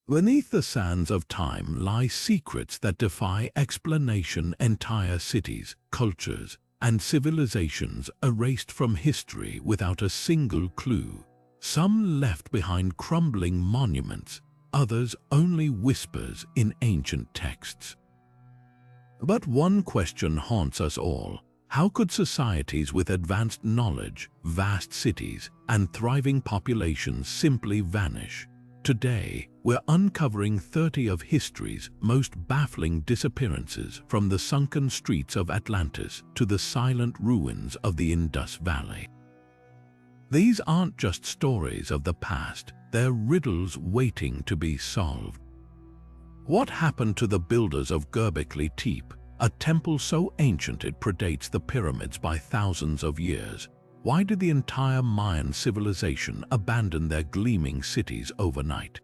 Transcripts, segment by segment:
Beneath the sands of time lie secrets that defy explanation. Entire cities, cultures, and civilizations erased from history without a single clue. Some left behind crumbling monuments, others only whispers in ancient texts. But one question haunts us all. How could societies with advanced knowledge, vast cities, and thriving populations simply vanish? Today, we're uncovering 30 of history's most baffling disappearances, from the sunken streets of Atlantis to the silent ruins of the Indus Valley. These aren't just stories of the past, they're riddles waiting to be solved. What happened to the builders of Göbekli Tepe, a temple so ancient it predates the pyramids by thousands of years? Why did the entire Mayan civilization abandon their gleaming cities overnight?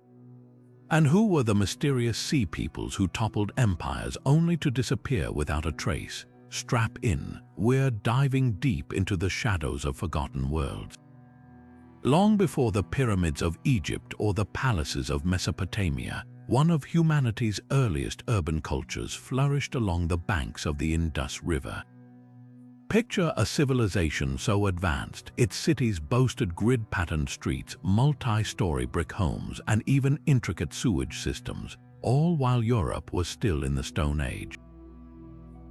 And who were the mysterious sea peoples who toppled empires only to disappear without a trace? Strap in, we're diving deep into the shadows of forgotten worlds. Long before the pyramids of Egypt or the palaces of Mesopotamia, one of humanity's earliest urban cultures flourished along the banks of the Indus River. Picture a civilization so advanced, its cities boasted grid-patterned streets, multi-story brick homes, and even intricate sewage systems, all while Europe was still in the Stone Age.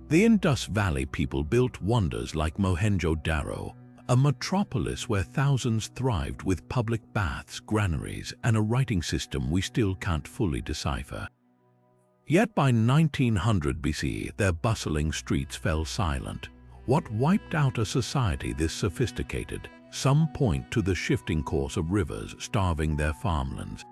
The Indus Valley people built wonders like Mohenjo-Daro, a metropolis where thousands thrived with public baths, granaries, and a writing system we still can't fully decipher. Yet by 1900 BC, their bustling streets fell silent. What wiped out a society this sophisticated? Some point to the shifting course of rivers starving their farmlands.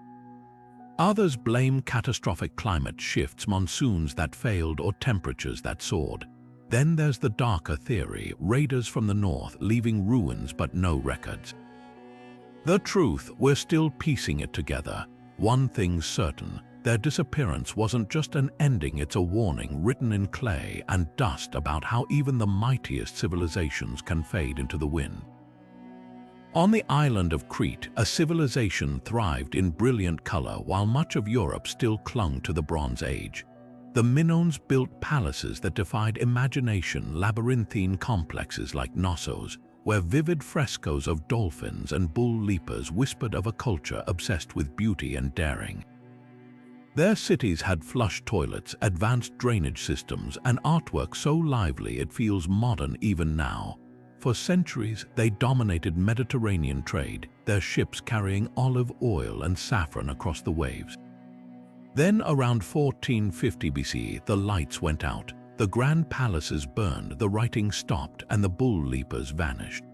Others blame catastrophic climate shifts, monsoons that failed, or temperatures that soared. Then there's the darker theory, raiders from the north leaving ruins but no records. The truth, we're still piecing it together. One thing's certain, their disappearance wasn't just an ending, it's a warning written in clay and dust about how even the mightiest civilizations can fade into the wind. On the island of Crete, a civilization thrived in brilliant color while much of Europe still clung to the Bronze Age. The Minoans built palaces that defied imagination, labyrinthine complexes like Knossos, where vivid frescoes of dolphins and bull leapers whispered of a culture obsessed with beauty and daring. Their cities had flush toilets, advanced drainage systems, and artwork so lively it feels modern even now. For centuries, they dominated Mediterranean trade, their ships carrying olive oil and saffron across the waves. Then, around 1450 BC, the lights went out, the grand palaces burned, the writing stopped, and the bull leapers vanished.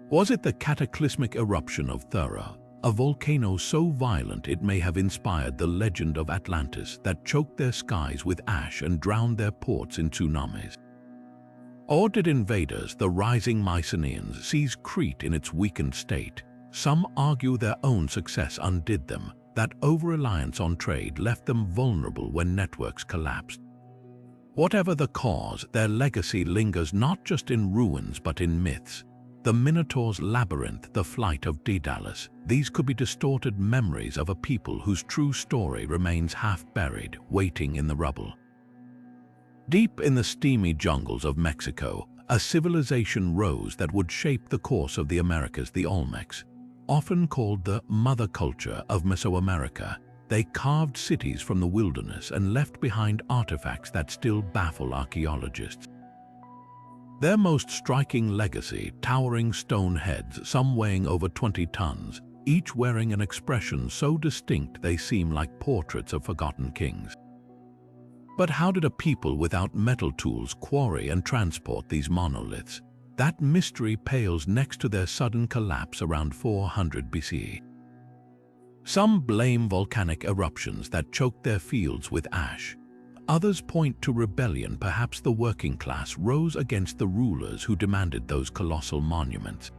Was it the cataclysmic eruption of Thera, a volcano so violent it may have inspired the legend of Atlantis, that choked their skies with ash and drowned their ports in tsunamis? Or did invaders, the rising Mycenaeans, seize Crete in its weakened state? Some argue their own success undid them, that over-reliance on trade left them vulnerable when networks collapsed. Whatever the cause, their legacy lingers not just in ruins but in myths. The Minotaur's labyrinth, the flight of Daedalus, these could be distorted memories of a people whose true story remains half-buried, waiting in the rubble. Deep in the steamy jungles of Mexico, a civilization rose that would shape the course of the Americas, the Olmecs. Often called the mother culture of Mesoamerica, they carved cities from the wilderness and left behind artifacts that still baffle archaeologists. Their most striking legacy, towering stone heads, some weighing over 20 tons, each wearing an expression so distinct they seem like portraits of forgotten kings. But how did a people without metal tools quarry and transport these monoliths? That mystery pales next to their sudden collapse around 400 BC. Some blame volcanic eruptions that choked their fields with ash. Others point to rebellion. Perhaps the working class rose against the rulers who demanded those colossal monuments.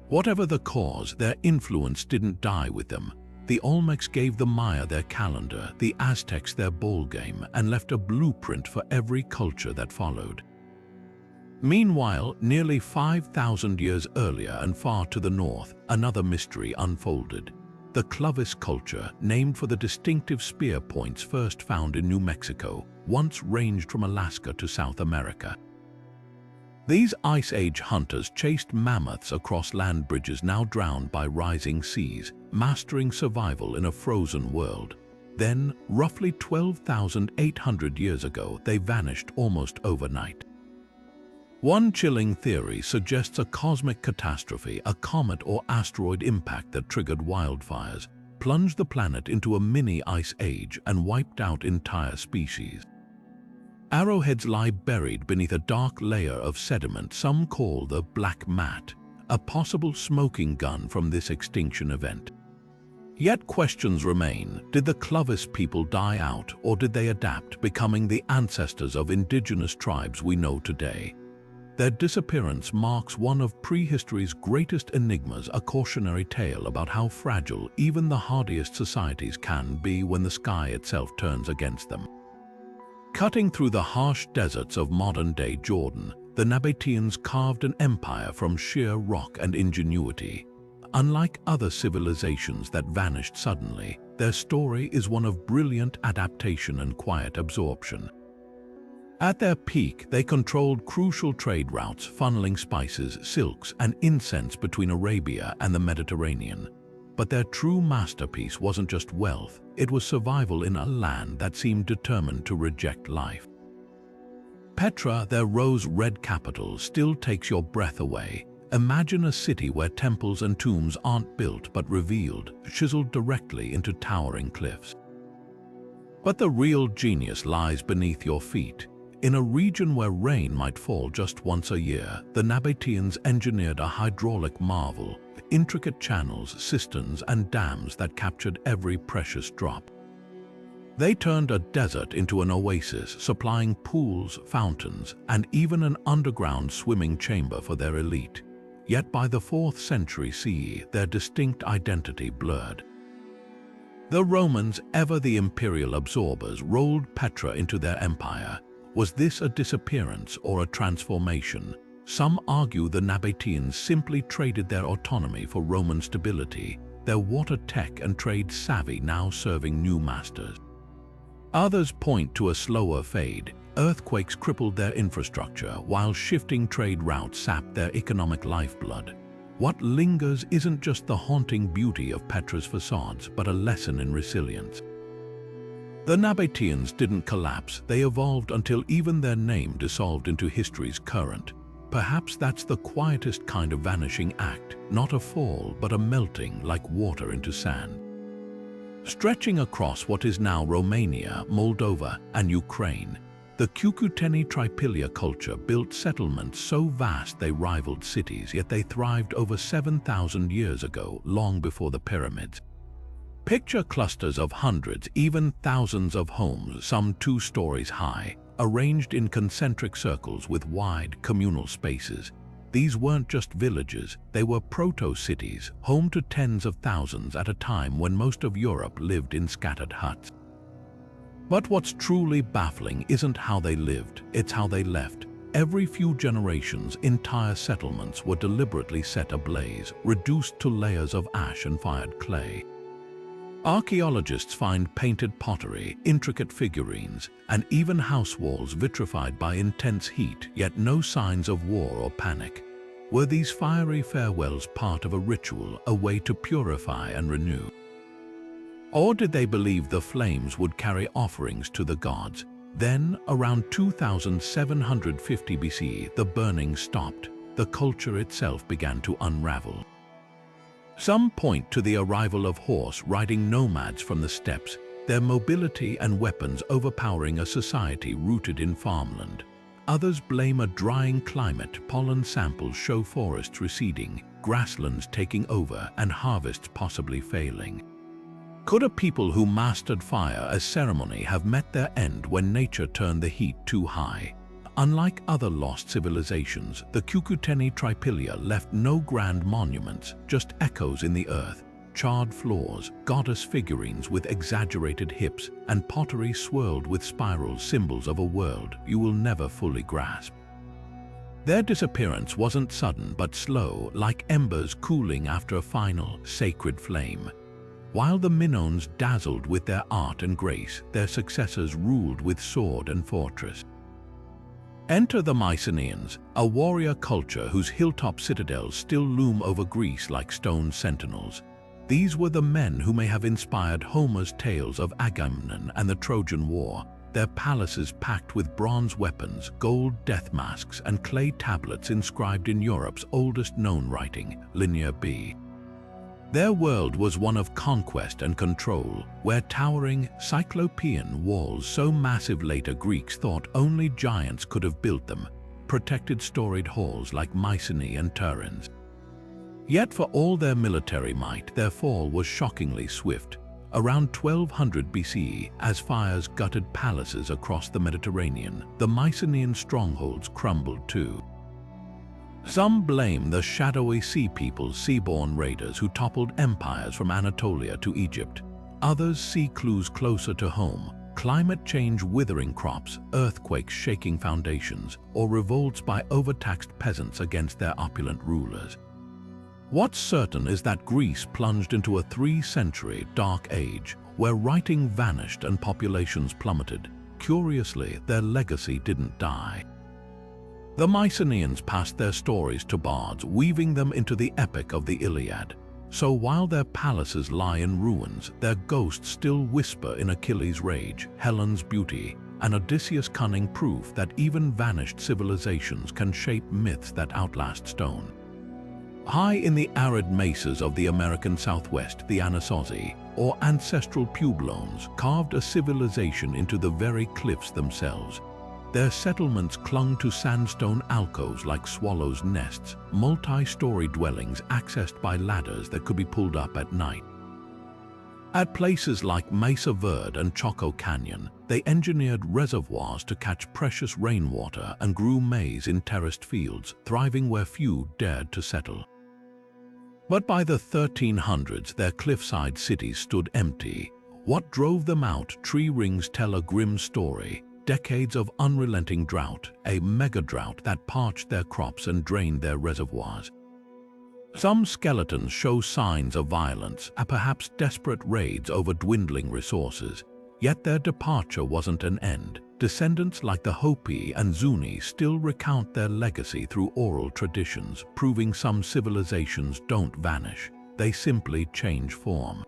Whatever the cause, their influence didn't die with them. The Olmecs gave the Maya their calendar, the Aztecs their ball game, and left a blueprint for every culture that followed. Meanwhile, nearly 5,000 years earlier and far to the north, another mystery unfolded. The Clovis culture, named for the distinctive spear points first found in New Mexico, once ranged from Alaska to South America. These Ice Age hunters chased mammoths across land bridges now drowned by rising seas, mastering survival in a frozen world. Then, roughly 12,800 years ago, they vanished almost overnight. One chilling theory suggests a cosmic catastrophe, a comet or asteroid impact that triggered wildfires, plunged the planet into a mini ice age and wiped out entire species. Arrowheads lie buried beneath a dark layer of sediment some call the Black Mat, a possible smoking gun from this extinction event. Yet questions remain. Did the Clovis people die out, or did they adapt, becoming the ancestors of indigenous tribes we know today? Their disappearance marks one of prehistory's greatest enigmas, a cautionary tale about how fragile even the hardiest societies can be when the sky itself turns against them. Cutting through the harsh deserts of modern-day Jordan, the Nabataeans carved an empire from sheer rock and ingenuity. Unlike other civilizations that vanished suddenly, their story is one of brilliant adaptation and quiet absorption. At their peak, they controlled crucial trade routes, funneling spices, silks, and incense between Arabia and the Mediterranean. But their true masterpiece wasn't just wealth, it was survival in a land that seemed determined to reject life. Petra, their rose-red capital, still takes your breath away. Imagine a city where temples and tombs aren't built but revealed, chiseled directly into towering cliffs. But the real genius lies beneath your feet. In a region where rain might fall just once a year, the Nabataeans engineered a hydraulic marvel, intricate channels, cisterns, and dams that captured every precious drop. They turned a desert into an oasis, supplying pools, fountains, and even an underground swimming chamber for their elite. Yet by the 4th century CE, their distinct identity blurred. The Romans, ever the imperial absorbers, rolled Petra into their empire. Was this a disappearance or a transformation? Some argue the Nabataeans simply traded their autonomy for Roman stability, their water tech and trade savvy now serving new masters. Others point to a slower fade. Earthquakes crippled their infrastructure, while shifting trade routes sapped their economic lifeblood. What lingers isn't just the haunting beauty of Petra's facades, but a lesson in resilience. The Nabataeans didn't collapse, they evolved until even their name dissolved into history's current. Perhaps that's the quietest kind of vanishing act, not a fall, but a melting like water into sand. Stretching across what is now Romania, Moldova, and Ukraine, the Cucuteni-Trypillia culture built settlements so vast they rivaled cities, yet they thrived over 7,000 years ago, long before the pyramids. Picture clusters of hundreds, even thousands of homes, some 2 stories high, arranged in concentric circles with wide communal spaces. These weren't just villages, they were proto-cities, home to tens of thousands at a time when most of Europe lived in scattered huts. But what's truly baffling isn't how they lived, it's how they left. Every few generations, entire settlements were deliberately set ablaze, reduced to layers of ash and fired clay. Archaeologists find painted pottery, intricate figurines, and even house walls vitrified by intense heat, yet no signs of war or panic. Were these fiery farewells part of a ritual, a way to purify and renew? Or did they believe the flames would carry offerings to the gods? Then, around 2750 BCE, the burning stopped. The culture itself began to unravel. Some point to the arrival of horse-riding nomads from the steppes, their mobility and weapons overpowering a society rooted in farmland. Others blame a drying climate, pollen samples show forests receding, grasslands taking over, and harvests possibly failing. Could a people who mastered fire as ceremony have met their end when nature turned the heat too high? Unlike other lost civilizations, the Cucuteni-Trypillia left no grand monuments, just echoes in the earth, charred floors, goddess figurines with exaggerated hips, and pottery swirled with spirals, symbols of a world you will never fully grasp. Their disappearance wasn't sudden but slow, like embers cooling after a final, sacred flame. While the Minoans dazzled with their art and grace, their successors ruled with sword and fortress. Enter the Mycenaeans, a warrior culture whose hilltop citadels still loom over Greece like stone sentinels. These were the men who may have inspired Homer's tales of Agamemnon and the Trojan War, their palaces packed with bronze weapons, gold death masks, and clay tablets inscribed in Europe's oldest known writing, Linear B. Their world was one of conquest and control, where towering, cyclopean walls so massive later Greeks thought only giants could have built them, protected storied halls like Mycenae and Tarim. Yet for all their military might, their fall was shockingly swift. Around 1200 BCE, as fires gutted palaces across the Mediterranean, the Mycenaean strongholds crumbled too. Some blame the shadowy sea people's seaborne raiders who toppled empires from Anatolia to Egypt. Others see clues closer to home: climate change withering crops, earthquakes shaking foundations, or revolts by overtaxed peasants against their opulent rulers. What's certain is that Greece plunged into a 3-century dark age where writing vanished and populations plummeted. Curiously, their legacy didn't die. The Mycenaeans passed their stories to bards, weaving them into the epic of the Iliad. So while their palaces lie in ruins, their ghosts still whisper in Achilles' rage, Helen's beauty, and Odysseus' cunning, proof that even vanished civilizations can shape myths that outlast stone. High in the arid mesas of the American Southwest, the Anasazi, or Ancestral Puebloans, carved a civilization into the very cliffs themselves. Their settlements clung to sandstone alcoves like swallows' nests, multi-story dwellings accessed by ladders that could be pulled up at night. At places like Mesa Verde and Choco Canyon, they engineered reservoirs to catch precious rainwater and grew maize in terraced fields, thriving where few dared to settle. But by the 1300s, their cliffside cities stood empty. What drove them out? Tree rings tell a grim story. Decades of unrelenting drought, a mega-drought that parched their crops and drained their reservoirs. Some skeletons show signs of violence, perhaps desperate raids over dwindling resources. Yet their departure wasn't an end. Descendants like the Hopi and Zuni still recount their legacy through oral traditions, proving some civilizations don't vanish, they simply change form.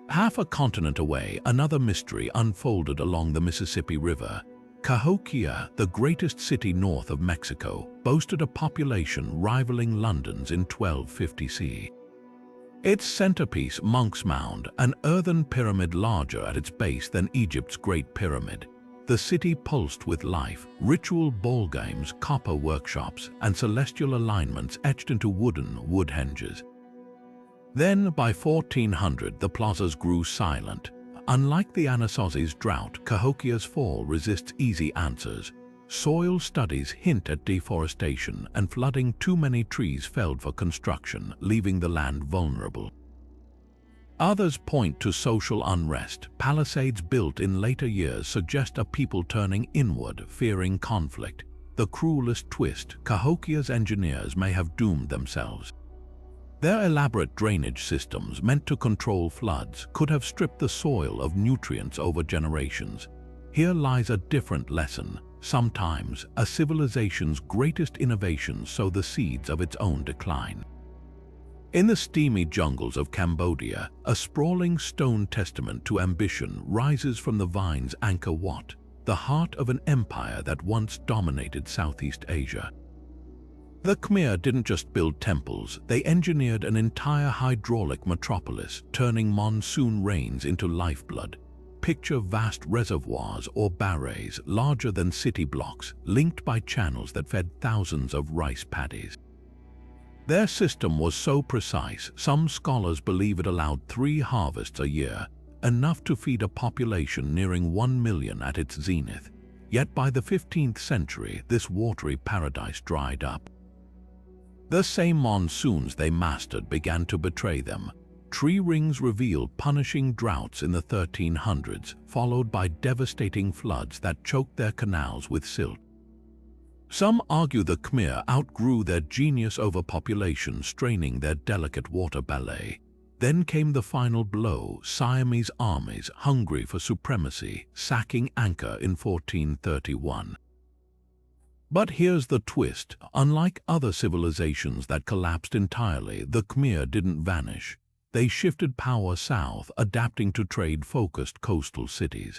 Half a continent away, another mystery unfolded along the Mississippi River. Cahokia, the greatest city north of Mexico, boasted a population rivaling London's in 1250 CE. Its centerpiece, Monk's Mound, an earthen pyramid larger at its base than Egypt's Great Pyramid. The city pulsed with life, ritual ball games, copper workshops, and celestial alignments etched into wooden wood henges. Then, by 1400, the plazas grew silent. Unlike the Anasazi's drought, Cahokia's fall resists easy answers. Soil studies hint at deforestation and flooding. Too many trees felled for construction, leaving the land vulnerable. Others point to social unrest. Palisades built in later years suggest a people turning inward, fearing conflict. The cruelest twist: Cahokia's engineers may have doomed themselves. Their elaborate drainage systems, meant to control floods, could have stripped the soil of nutrients over generations. Here lies a different lesson. Sometimes, a civilization's greatest innovations sow the seeds of its own decline. In the steamy jungles of Cambodia, a sprawling stone testament to ambition rises from the vine's Angkor Wat, the heart of an empire that once dominated Southeast Asia. The Khmer didn't just build temples, they engineered an entire hydraulic metropolis, turning monsoon rains into lifeblood. Picture vast reservoirs or barrays larger than city blocks, linked by channels that fed thousands of rice paddies. Their system was so precise, some scholars believe it allowed 3 harvests a year, enough to feed a population nearing 1 million at its zenith. Yet by the 15th century, this watery paradise dried up. The same monsoons they mastered began to betray them. Tree rings revealed punishing droughts in the 1300s, followed by devastating floods that choked their canals with silt. Some argue the Khmer outgrew their genius overpopulation, straining their delicate water ballet. Then came the final blow, Siamese armies, hungry for supremacy, sacking Angkor in 1431. But here's the twist. Unlike other civilizations that collapsed entirely, the Khmer didn't vanish. They shifted power south, adapting to trade-focused coastal cities.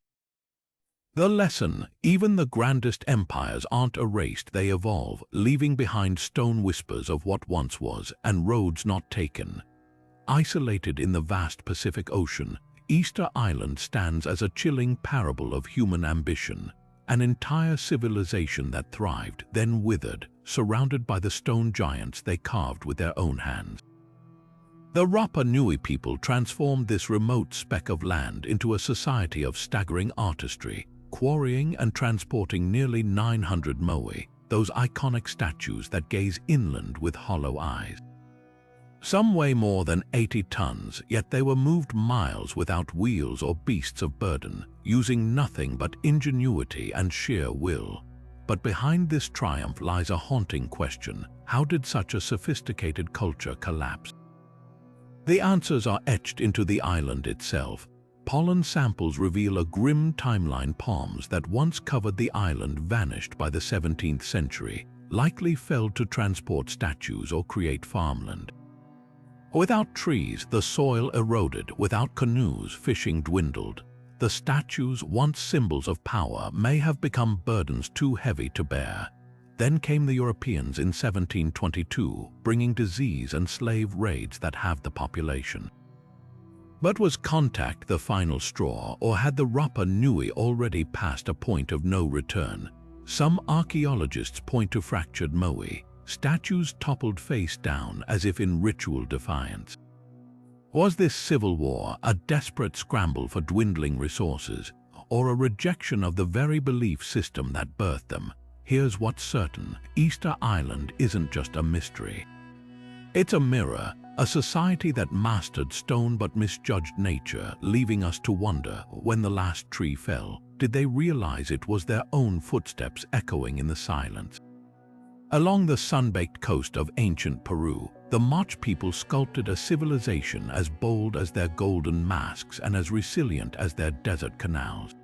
The lesson: even the grandest empires aren't erased, they evolve, leaving behind stone whispers of what once was and roads not taken. Isolated in the vast Pacific Ocean, Easter Island stands as a chilling parable of human ambition. An entire civilization that thrived, then withered, surrounded by the stone giants they carved with their own hands. The Rapa Nui people transformed this remote speck of land into a society of staggering artistry, quarrying and transporting nearly 900 moai, those iconic statues that gaze inland with hollow eyes. Some weigh more than 80 tons, yet they were moved miles without wheels or beasts of burden, using nothing but ingenuity and sheer will. But behind this triumph lies a haunting question: how did such a sophisticated culture collapse? The answers are etched into the island itself. Pollen samples reveal a grim timeline. Palms that once covered the island vanished by the 17th century, likely felled to transport statues or create farmland. Without trees, the soil eroded. Without canoes, fishing dwindled. The statues, once symbols of power, may have become burdens too heavy to bear. Then came the Europeans in 1722, bringing disease and slave raids that halved the population. But was contact the final straw, or had the Rapa Nui already passed a point of no return? Some archaeologists point to fractured moai, statues toppled face down as if in ritual defiance. Was this civil war a desperate scramble for dwindling resources, or a rejection of the very belief system that birthed them? Here's what's certain: Easter Island isn't just a mystery. It's a mirror, a society that mastered stone but misjudged nature, leaving us to wonder, when the last tree fell, did they realize it was their own footsteps echoing in the silence? Along the sun-baked coast of ancient Peru, the Mach people sculpted a civilization as bold as their golden masks and as resilient as their desert canals.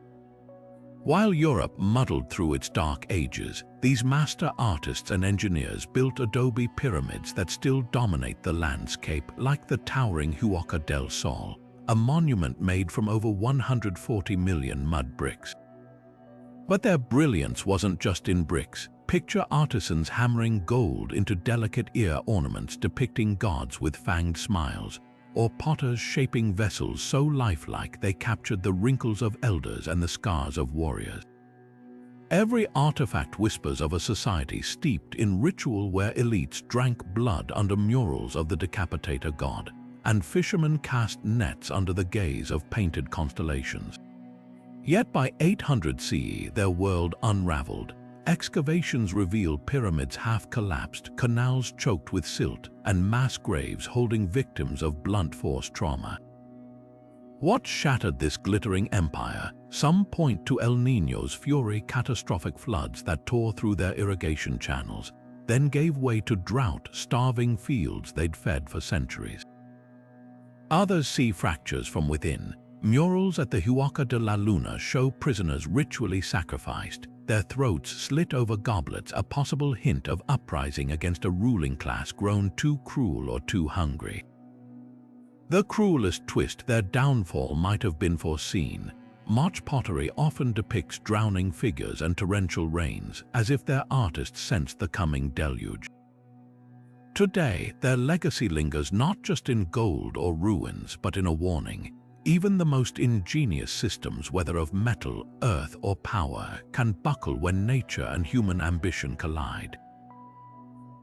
While Europe muddled through its dark ages, these master artists and engineers built adobe pyramids that still dominate the landscape, like the towering Huaca del Sol, a monument made from over 140 million mud bricks. But their brilliance wasn't just in bricks. Picture artisans hammering gold into delicate ear ornaments depicting gods with fanged smiles, or potters shaping vessels so lifelike they captured the wrinkles of elders and the scars of warriors. Every artifact whispers of a society steeped in ritual where elites drank blood under murals of the decapitator god, and fishermen cast nets under the gaze of painted constellations. Yet by 800 CE, their world unraveled. Excavations reveal pyramids half-collapsed, canals choked with silt, and mass graves holding victims of blunt force trauma. What shattered this glittering empire? Some point to El Niño's fury, catastrophic floods that tore through their irrigation channels, then gave way to drought, starving fields they'd fed for centuries. Others see fractures from within. Murals at the Huaca de la Luna show prisoners ritually sacrificed, their throats slit over goblets, a possible hint of uprising against a ruling class grown too cruel or too hungry. The cruelest twist: their downfall might have been foreseen. Mach pottery often depicts drowning figures and torrential rains, as if their artists sensed the coming deluge. Today, their legacy lingers not just in gold or ruins, but in a warning. Even the most ingenious systems, whether of metal, earth, or power, can buckle when nature and human ambition collide.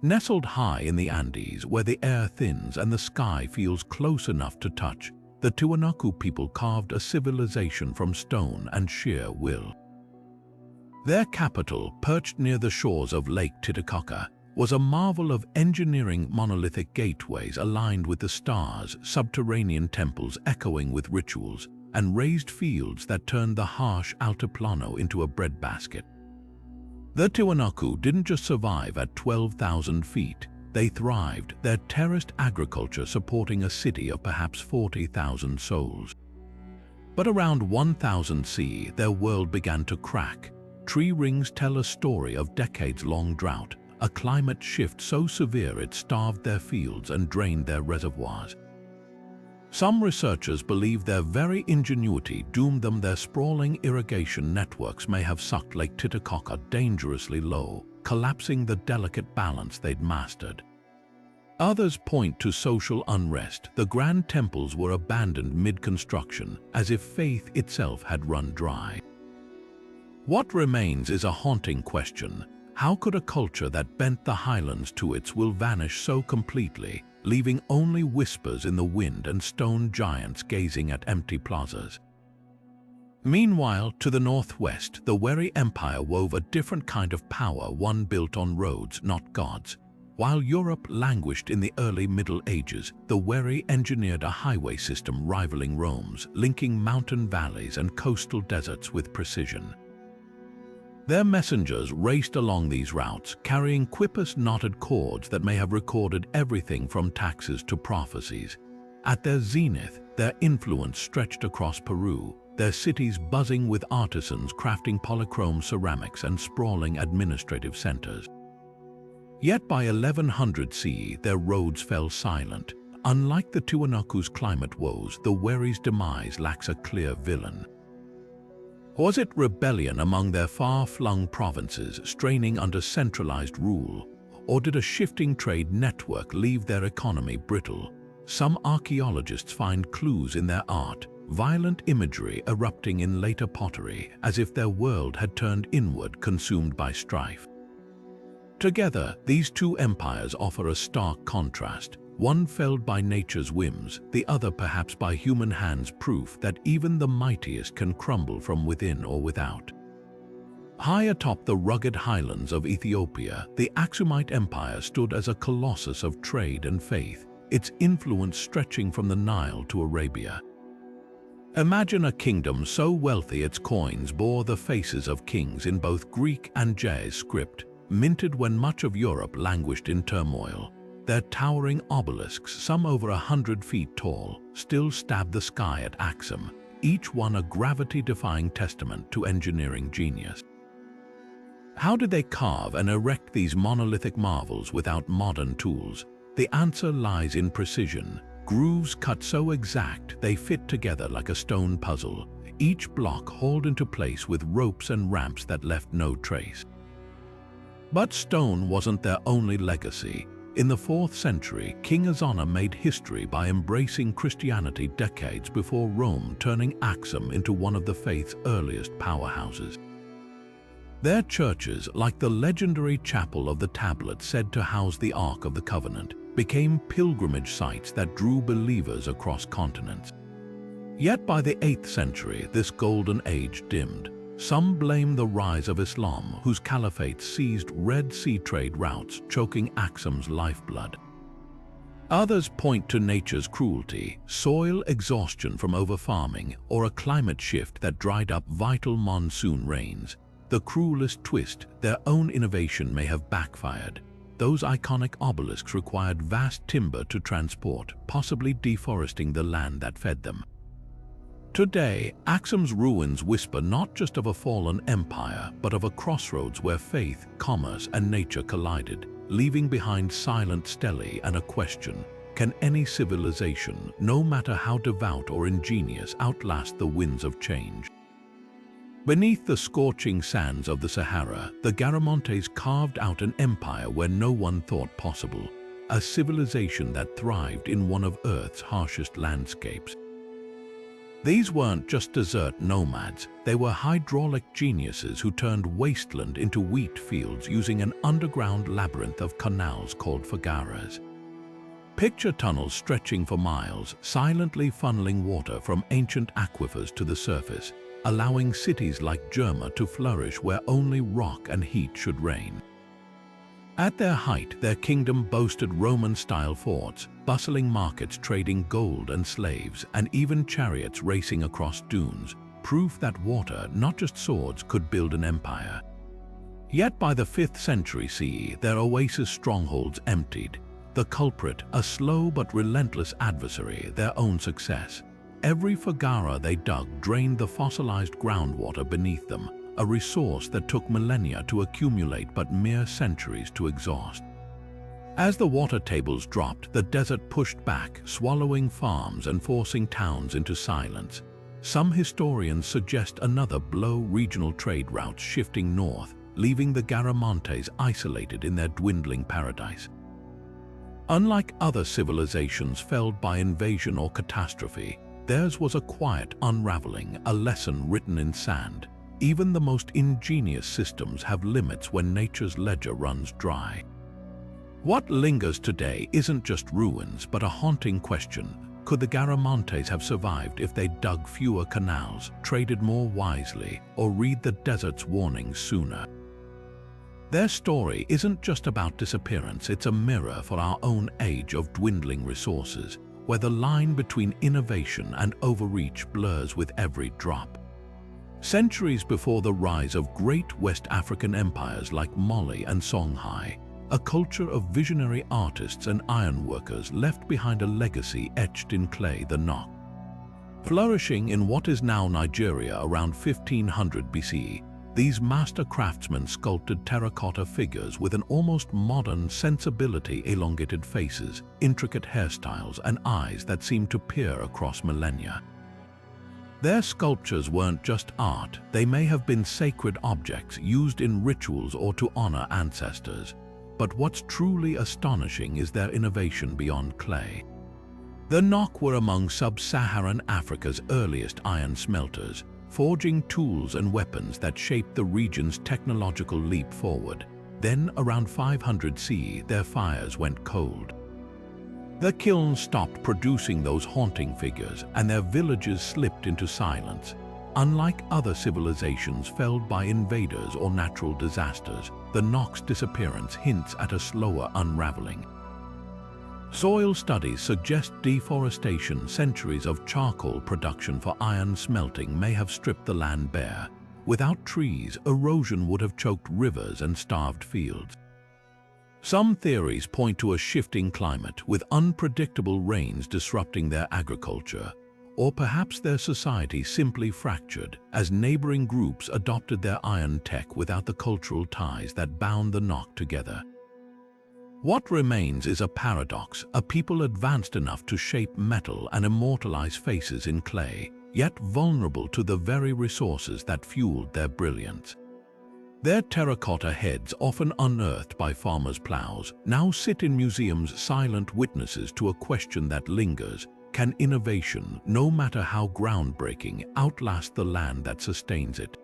Nestled high in the Andes, where the air thins and the sky feels close enough to touch, the Tiwanaku people carved a civilization from stone and sheer will. Their capital, perched near the shores of Lake Titicaca, was a marvel of engineering: monolithic gateways aligned with the stars, subterranean temples echoing with rituals, and raised fields that turned the harsh altiplano into a breadbasket. The Tiwanaku didn't just survive at 12,000 feet. They thrived, their terraced agriculture supporting a city of perhaps 40,000 souls. But around 1000 CE, their world began to crack. Tree rings tell a story of decades-long drought, a climate shift so severe it starved their fields and drained their reservoirs. Some researchers believe their very ingenuity doomed them. Their sprawling irrigation networks may have sucked Lake Titicaca dangerously low, collapsing the delicate balance they'd mastered. Others point to social unrest. The grand temples were abandoned mid-construction, as if faith itself had run dry. What remains is a haunting question. How could a culture that bent the highlands to its will vanish so completely, leaving only whispers in the wind and stone giants gazing at empty plazas? Meanwhile, to the northwest, the Wari Empire wove a different kind of power, one built on roads, not gods. While Europe languished in the early Middle Ages, the Wari engineered a highway system rivaling Rome's, linking mountain valleys and coastal deserts with precision. Their messengers raced along these routes, carrying quipus-knotted cords that may have recorded everything from taxes to prophecies. At their zenith, their influence stretched across Peru, their cities buzzing with artisans crafting polychrome ceramics and sprawling administrative centers. Yet by 1100 CE, their roads fell silent. Unlike the Tiwanaku's climate woes, the Wari's demise lacks a clear villain. Was it rebellion among their far-flung provinces, straining under centralized rule? Or did a shifting trade network leave their economy brittle? Some archaeologists find clues in their art, violent imagery erupting in later pottery, as if their world had turned inward, consumed by strife. Together, these two empires offer a stark contrast, one felled by nature's whims, the other perhaps by human hands, proof that even the mightiest can crumble from within or without. High atop the rugged highlands of Ethiopia, the Axumite Empire stood as a colossus of trade and faith, its influence stretching from the Nile to Arabia. Imagine a kingdom so wealthy its coins bore the faces of kings in both Greek and Ge'ez script, minted when much of Europe languished in turmoil. Their towering obelisks, some over 100 feet tall, still stab the sky at Axum, each one a gravity-defying testament to engineering genius. How did they carve and erect these monolithic marvels without modern tools? The answer lies in precision. Grooves cut so exact they fit together like a stone puzzle, each block hauled into place with ropes and ramps that left no trace. But stone wasn't their only legacy. In the 4th century, King Azana made history by embracing Christianity decades before Rome, turning Axum into one of the faith's earliest powerhouses. Their churches, like the legendary Chapel of the Tablet said to house the Ark of the Covenant, became pilgrimage sites that drew believers across continents. Yet by the 8th century, this golden age dimmed. Some blame the rise of Islam, whose caliphate seized Red Sea trade routes, choking Axum's lifeblood. Others point to nature's cruelty, soil exhaustion from overfarming, or a climate shift that dried up vital monsoon rains. The cruelest twist, their own innovation may have backfired. Those iconic obelisks required vast timber to transport, possibly deforesting the land that fed them. Today, Axum's ruins whisper not just of a fallen empire, but of a crossroads where faith, commerce, and nature collided, leaving behind silent stelae and a question: can any civilization, no matter how devout or ingenious, outlast the winds of change? Beneath the scorching sands of the Sahara, the Garamontes carved out an empire where no one thought possible, a civilization that thrived in one of Earth's harshest landscapes. These weren't just desert nomads, they were hydraulic geniuses who turned wasteland into wheat fields using an underground labyrinth of canals called fagaras. Picture tunnels stretching for miles, silently funneling water from ancient aquifers to the surface, allowing cities like Jerma to flourish where only rock and heat should reign. At their height, their kingdom boasted Roman-style forts, bustling markets trading gold and slaves, and even chariots racing across dunes, proof that water, not just swords, could build an empire. Yet by the 5th century CE, their oasis strongholds emptied. The culprit, a slow but relentless adversary, their own success. Every fagara they dug drained the fossilized groundwater beneath them, a resource that took millennia to accumulate but mere centuries to exhaust. As the water tables dropped, the desert pushed back, swallowing farms and forcing towns into silence. Some historians suggest another blow, regional trade routes shifting north, leaving the Garamantes isolated in their dwindling paradise. Unlike other civilizations felled by invasion or catastrophe, theirs was a quiet unraveling, a lesson written in sand. Even the most ingenious systems have limits when nature's ledger runs dry. What lingers today isn't just ruins, but a haunting question. Could the Garamantes have survived if they dug fewer canals, traded more wisely, or read the desert's warnings sooner? Their story isn't just about disappearance, it's a mirror for our own age of dwindling resources, where the line between innovation and overreach blurs with every drop. Centuries before the rise of great West African empires like Mali and Songhai, a culture of visionary artists and ironworkers left behind a legacy etched in clay, the Nok. Flourishing in what is now Nigeria around 1500 BCE, these master craftsmen sculpted terracotta figures with an almost modern sensibility, elongated faces, intricate hairstyles, and eyes that seemed to peer across millennia. Their sculptures weren't just art, they may have been sacred objects used in rituals or to honor ancestors. But what's truly astonishing is their innovation beyond clay. The Nok were among sub-Saharan Africa's earliest iron smelters, forging tools and weapons that shaped the region's technological leap forward. Then, around 500 CE, their fires went cold. The kilns stopped producing those haunting figures, and their villages slipped into silence. Unlike other civilizations felled by invaders or natural disasters, the Nok's disappearance hints at a slower unraveling. Soil studies suggest deforestation, centuries of charcoal production for iron smelting may have stripped the land bare. Without trees, erosion would have choked rivers and starved fields. Some theories point to a shifting climate, with unpredictable rains disrupting their agriculture. Or perhaps their society simply fractured, as neighboring groups adopted their iron tech without the cultural ties that bound the Nok together. What remains is a paradox, a people advanced enough to shape metal and immortalize faces in clay, yet vulnerable to the very resources that fueled their brilliance. Their terracotta heads, often unearthed by farmers' plows, now sit in museums, silent witnesses to a question that lingers: can innovation, no matter how groundbreaking, outlast the land that sustains it?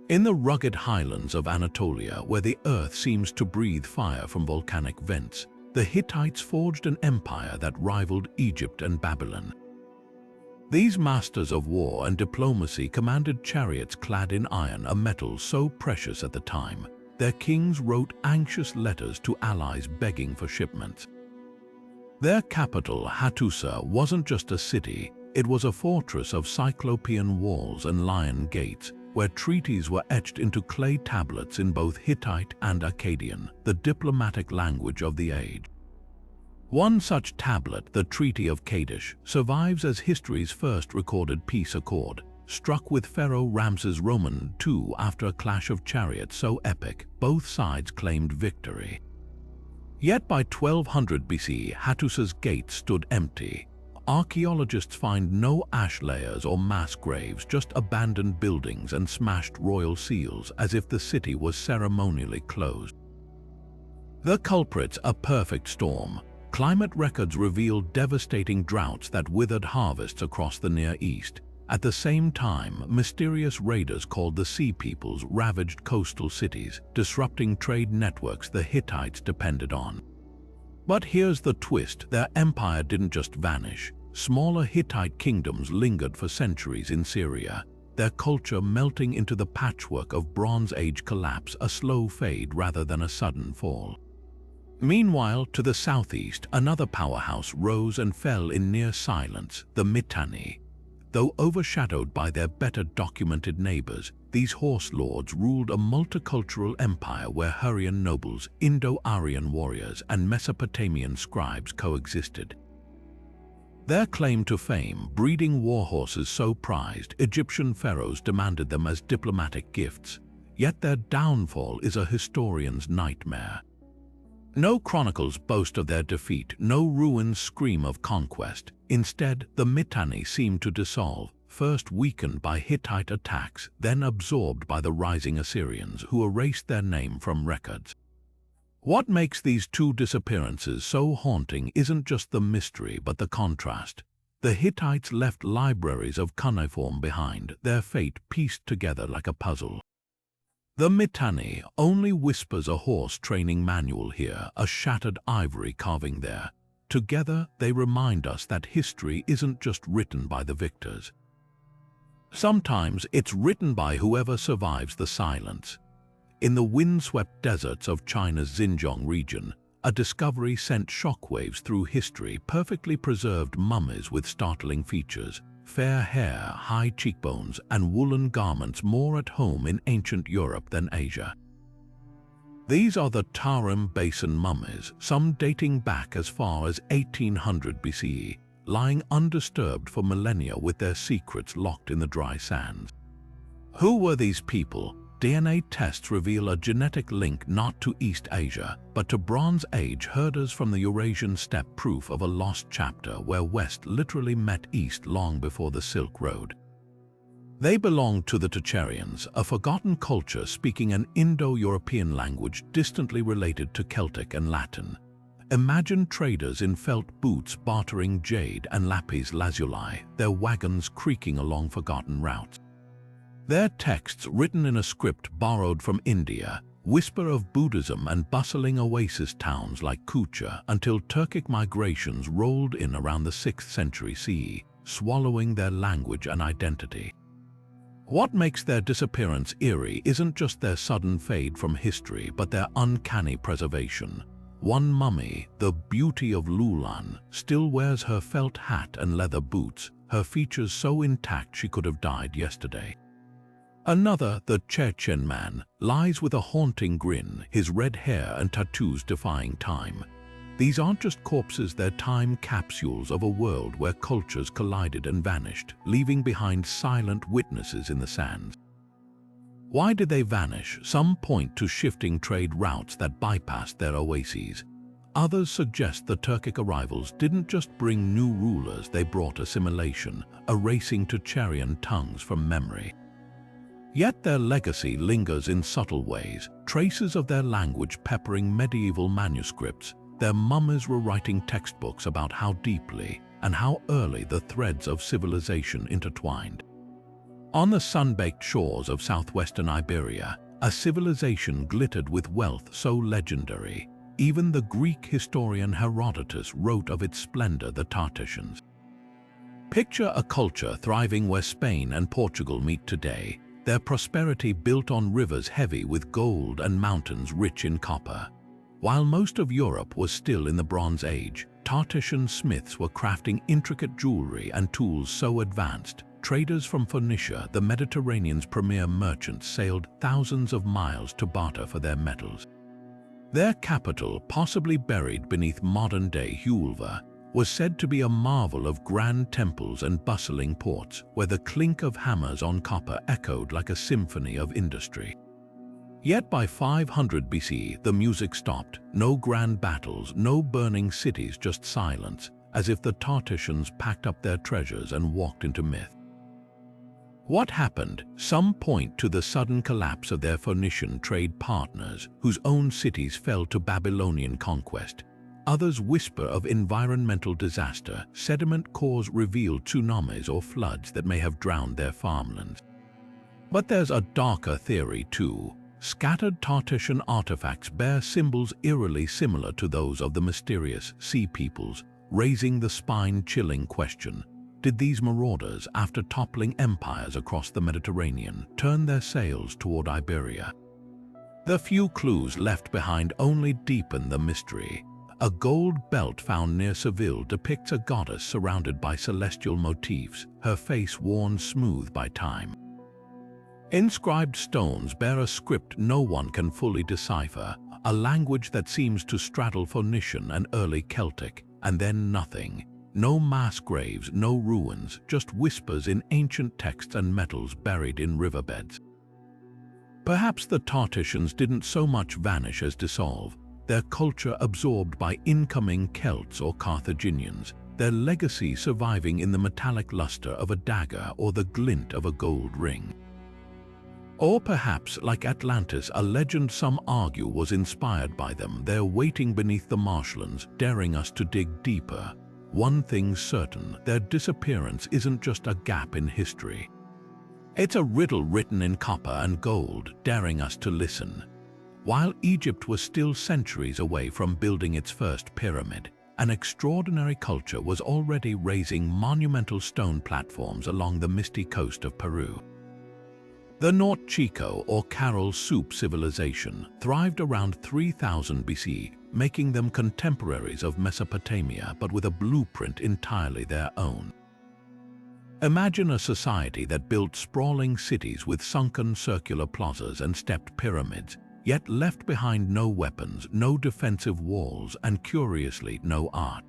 In the rugged highlands of Anatolia, where the earth seems to breathe fire from volcanic vents, the Hittites forged an empire that rivaled Egypt and Babylon. These masters of war and diplomacy commanded chariots clad in iron, a metal so precious at the time. Their kings wrote anxious letters to allies begging for shipments. Their capital, Hattusa, wasn't just a city, it was a fortress of cyclopean walls and lion gates, where treaties were etched into clay tablets in both Hittite and Akkadian, the diplomatic language of the age. One such tablet, the Treaty of Kadesh, survives as history's first recorded peace accord, struck with Pharaoh Ramses II after a clash of chariots so epic, both sides claimed victory. Yet by 1200 BC, Hattusa's gates stood empty. Archaeologists find no ash layers or mass graves, just abandoned buildings and smashed royal seals, as if the city was ceremonially closed. The culprits, a perfect storm. Climate records revealed devastating droughts that withered harvests across the Near East. At the same time, mysterious raiders called the Sea Peoples ravaged coastal cities, disrupting trade networks the Hittites depended on. But here's the twist: their empire didn't just vanish. Smaller Hittite kingdoms lingered for centuries in Syria, their culture melting into the patchwork of Bronze Age collapse, a slow fade rather than a sudden fall. Meanwhile, to the southeast, another powerhouse rose and fell in near silence, the Mitanni. Though overshadowed by their better documented neighbors, these horse lords ruled a multicultural empire where Hurrian nobles, Indo-Aryan warriors, and Mesopotamian scribes coexisted. Their claim to fame, breeding war horses so prized, Egyptian pharaohs demanded them as diplomatic gifts, yet their downfall is a historian's nightmare. No chronicles boast of their defeat, no ruins scream of conquest. Instead, the Mitanni seem to dissolve, first weakened by Hittite attacks, then absorbed by the rising Assyrians, who erased their name from records. What makes these two disappearances so haunting isn't just the mystery but the contrast. The Hittites left libraries of cuneiform behind, their fate pieced together like a puzzle. The Mitanni only whispers a horse training manual here, a shattered ivory carving there. Together, they remind us that history isn't just written by the victors. Sometimes it's written by whoever survives the silence. In the windswept deserts of China's Xinjiang region, a discovery sent shockwaves through history, perfectly preserved mummies with startling features. Fair hair, high cheekbones, and woolen garments more at home in ancient Europe than Asia. These are the Tarim Basin mummies, some dating back as far as 1800 BCE, lying undisturbed for millennia with their secrets locked in the dry sands. Who were these people? DNA tests reveal a genetic link not to East Asia, but to Bronze Age herders from the Eurasian steppe, proof of a lost chapter where West literally met East long before the Silk Road. They belonged to the Tocharians, a forgotten culture speaking an Indo-European language distantly related to Celtic and Latin. Imagine traders in felt boots bartering jade and lapis lazuli, their wagons creaking along forgotten routes. Their texts, written in a script borrowed from India, whisper of Buddhism and bustling oasis towns like Kucha until Turkic migrations rolled in around the 6th century CE, swallowing their language and identity. What makes their disappearance eerie isn't just their sudden fade from history, but their uncanny preservation. One mummy, the Beauty of Lulan, still wears her felt hat and leather boots, her features so intact she could have died yesterday. Another, the Chechen man, lies with a haunting grin, his red hair and tattoos defying time. These aren't just corpses, they're time capsules of a world where cultures collided and vanished, leaving behind silent witnesses in the sands. Why did they vanish? Some point to shifting trade routes that bypassed their oases. Others suggest the Turkic arrivals didn't just bring new rulers, they brought assimilation, erasing Tocharian tongues from memory. Yet their legacy lingers in subtle ways, traces of their language peppering medieval manuscripts. Their mummies were writing textbooks about how deeply and how early the threads of civilization intertwined. On the sun-baked shores of southwestern Iberia, a civilization glittered with wealth so legendary. Even the Greek historian Herodotus wrote of its splendor, the Tartessians. Picture a culture thriving where Spain and Portugal meet today, their prosperity built on rivers heavy with gold and mountains rich in copper. While most of Europe was still in the Bronze Age, Tartessian smiths were crafting intricate jewelry and tools so advanced, traders from Phoenicia, the Mediterranean's premier merchants, sailed thousands of miles to barter for their metals. Their capital, possibly buried beneath modern-day Hulva, was said to be a marvel of grand temples and bustling ports, where the clink of hammers on copper echoed like a symphony of industry. Yet by 500 BC, the music stopped. No grand battles, no burning cities, just silence, as if the Tartessians packed up their treasures and walked into myth. What happened? Some point to the sudden collapse of their Phoenician trade partners, whose own cities fell to Babylonian conquest. Others whisper of environmental disaster. Sediment cores reveal tsunamis or floods that may have drowned their farmlands. But there's a darker theory too. Scattered Tartessian artifacts bear symbols eerily similar to those of the mysterious sea peoples, raising the spine-chilling question: did these marauders, after toppling empires across the Mediterranean, turn their sails toward Iberia? The few clues left behind only deepen the mystery. A gold belt found near Seville depicts a goddess surrounded by celestial motifs, her face worn smooth by time. Inscribed stones bear a script no one can fully decipher, a language that seems to straddle Phoenician and early Celtic, and then nothing. No mass graves, no ruins, just whispers in ancient texts and metals buried in riverbeds. Perhaps the Tartessians didn't so much vanish as dissolve, their culture absorbed by incoming Celts or Carthaginians, their legacy surviving in the metallic luster of a dagger or the glint of a gold ring. Or perhaps, like Atlantis, a legend some argue was inspired by them. They're waiting beneath the marshlands, daring us to dig deeper. One thing's certain, their disappearance isn't just a gap in history. It's a riddle written in copper and gold, daring us to listen. While Egypt was still centuries away from building its first pyramid, an extraordinary culture was already raising monumental stone platforms along the misty coast of Peru. The North Chico or Carol Soup civilization thrived around 3000 BC, making them contemporaries of Mesopotamia but with a blueprint entirely their own. Imagine a society that built sprawling cities with sunken circular plazas and stepped pyramids, yet left behind no weapons, no defensive walls, and curiously no art.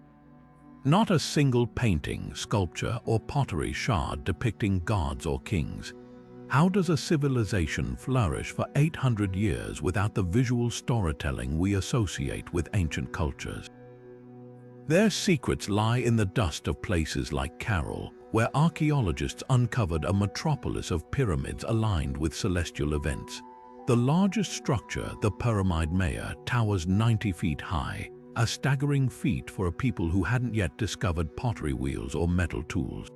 Not a single painting, sculpture, or pottery shard depicting gods or kings. How does a civilization flourish for 800 years without the visual storytelling we associate with ancient cultures? Their secrets lie in the dust of places like Carol, where archaeologists uncovered a metropolis of pyramids aligned with celestial events. The largest structure, the Pyramid Maya, towers 90 feet high, a staggering feat for a people who hadn't yet discovered pottery wheels or metal tools.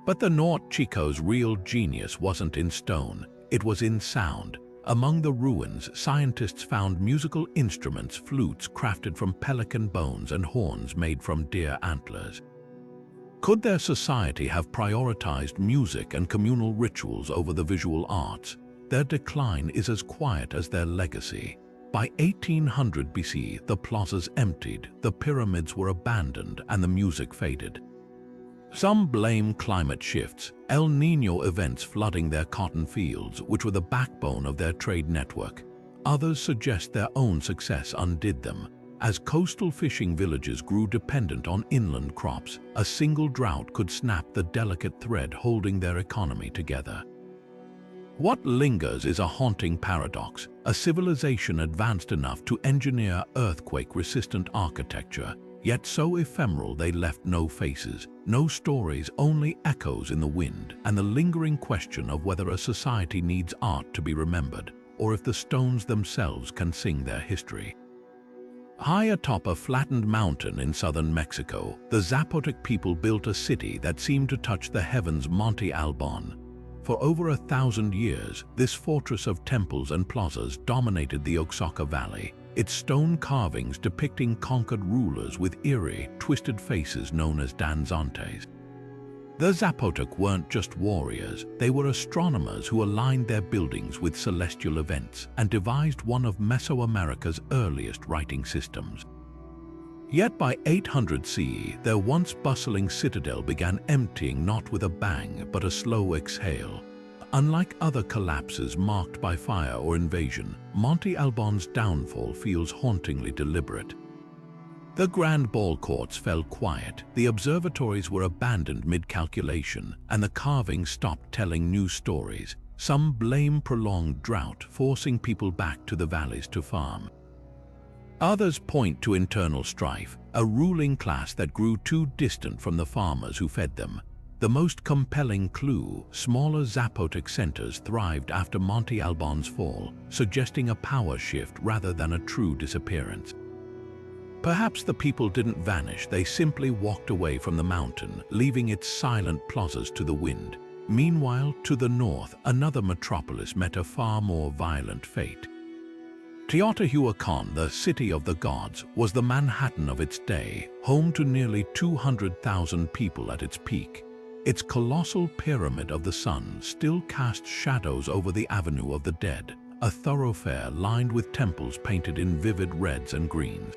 But the North Chico's real genius wasn't in stone, it was in sound. Among the ruins, scientists found musical instruments, flutes crafted from pelican bones and horns made from deer antlers. Could their society have prioritized music and communal rituals over the visual arts? Their decline is as quiet as their legacy. By 1800 BC, the plazas emptied, the pyramids were abandoned, and the music faded. Some blame climate shifts, El Niño events flooding their cotton fields, which were the backbone of their trade network. Others suggest their own success undid them. As coastal fishing villages grew dependent on inland crops, a single drought could snap the delicate thread holding their economy together. What lingers is a haunting paradox, a civilization advanced enough to engineer earthquake-resistant architecture, yet so ephemeral they left no faces, no stories, only echoes in the wind, and the lingering question of whether a society needs art to be remembered, or if the stones themselves can sing their history. High atop a flattened mountain in southern Mexico, the Zapotec people built a city that seemed to touch the heavens, Monte Albán. For over 1,000 years, this fortress of temples and plazas dominated the Oaxaca Valley, its stone carvings depicting conquered rulers with eerie, twisted faces known as danzantes. The Zapotec weren't just warriors, they were astronomers who aligned their buildings with celestial events and devised one of Mesoamerica's earliest writing systems. Yet by 800 CE, their once bustling citadel began emptying, not with a bang, but a slow exhale. Unlike other collapses marked by fire or invasion, Monte Albán's downfall feels hauntingly deliberate. The grand ball courts fell quiet, the observatories were abandoned mid-calculation, and the carvings stopped telling new stories. Some blame prolonged drought, forcing people back to the valleys to farm. Others point to internal strife, a ruling class that grew too distant from the farmers who fed them. The most compelling clue, smaller Zapotec centers thrived after Monte Albán's fall, suggesting a power shift rather than a true disappearance. Perhaps the people didn't vanish, they simply walked away from the mountain, leaving its silent plazas to the wind. Meanwhile, to the north, another metropolis met a far more violent fate. Teotihuacan, the city of the gods, was the Manhattan of its day, home to nearly 200,000 people at its peak. Its colossal pyramid of the sun still cast shadows over the Avenue of the Dead, a thoroughfare lined with temples painted in vivid reds and greens.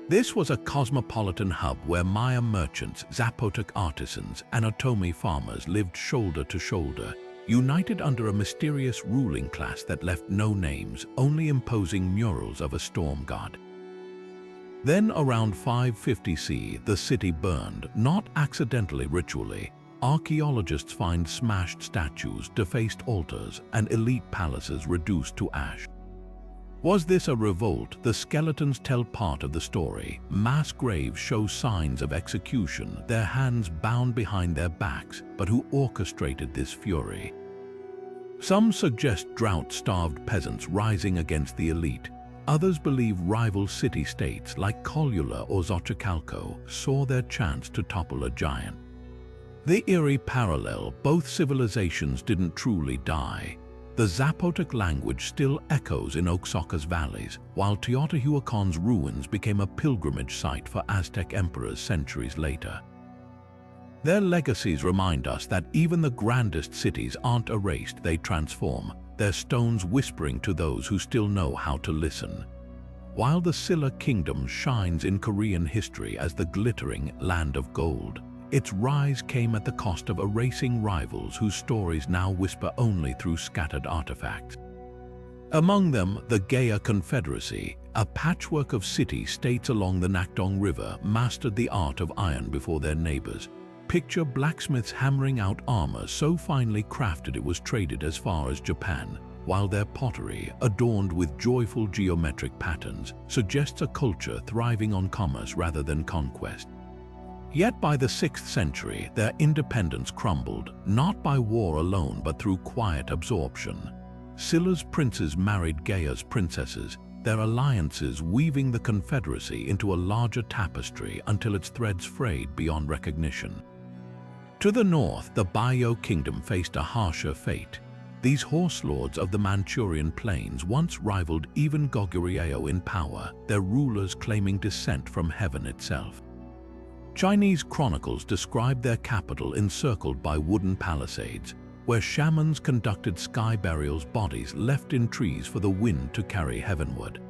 This was a cosmopolitan hub where Maya merchants, Zapotec artisans, and Otomi farmers lived shoulder to shoulder, united under a mysterious ruling class that left no names, only imposing murals of a storm god. Then around 550 CE, the city burned, not accidentally ritually. Archaeologists find smashed statues, defaced altars, and elite palaces reduced to ash. Was this a revolt? The skeletons tell part of the story. Mass graves show signs of execution, their hands bound behind their backs. But who orchestrated this fury? Some suggest drought-starved peasants rising against the elite. Others believe rival city-states like Colula or Xochicalco saw their chance to topple a giant. The eerie parallel: both civilizations didn't truly die. The Zapotec language still echoes in Oaxaca's valleys, while Teotihuacan's ruins became a pilgrimage site for Aztec emperors centuries later. Their legacies remind us that even the grandest cities aren't erased, they transform, their stones whispering to those who still know how to listen. While the Silla Kingdom shines in Korean history as the glittering land of gold, its rise came at the cost of erasing rivals whose stories now whisper only through scattered artifacts. Among them, the Gaya Confederacy, a patchwork of city-states along the Nakdong River, mastered the art of iron before their neighbors. Picture blacksmiths hammering out armor so finely crafted it was traded as far as Japan, while their pottery, adorned with joyful geometric patterns, suggests a culture thriving on commerce rather than conquest. Yet by the 6th century, their independence crumbled, not by war alone but through quiet absorption. Silla's princes married Gaya's princesses, their alliances weaving the confederacy into a larger tapestry until its threads frayed beyond recognition. To the north, the Buyeo kingdom faced a harsher fate. These horse lords of the Manchurian plains once rivaled even Goguryeo in power, their rulers claiming descent from heaven itself. Chinese chronicles describe their capital encircled by wooden palisades, where shamans conducted sky burials, bodies left in trees for the wind to carry heavenward.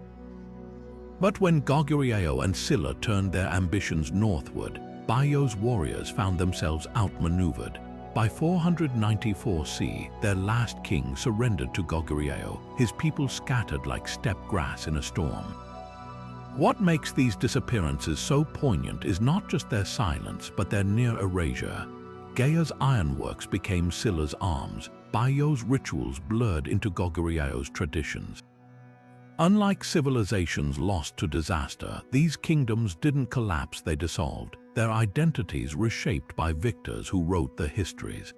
But when Goguryeo and Silla turned their ambitions northward, Buyeo's warriors found themselves outmaneuvered. By 494 CE, their last king surrendered to Goguryeo, his people scattered like steppe grass in a storm. What makes these disappearances so poignant is not just their silence, but their near erasure. Gaya's ironworks became Silla's arms, Buyeo's rituals blurred into Goguryeo's traditions. Unlike civilizations lost to disaster, these kingdoms didn't collapse, they dissolved, their identities reshaped by victors who wrote the histories.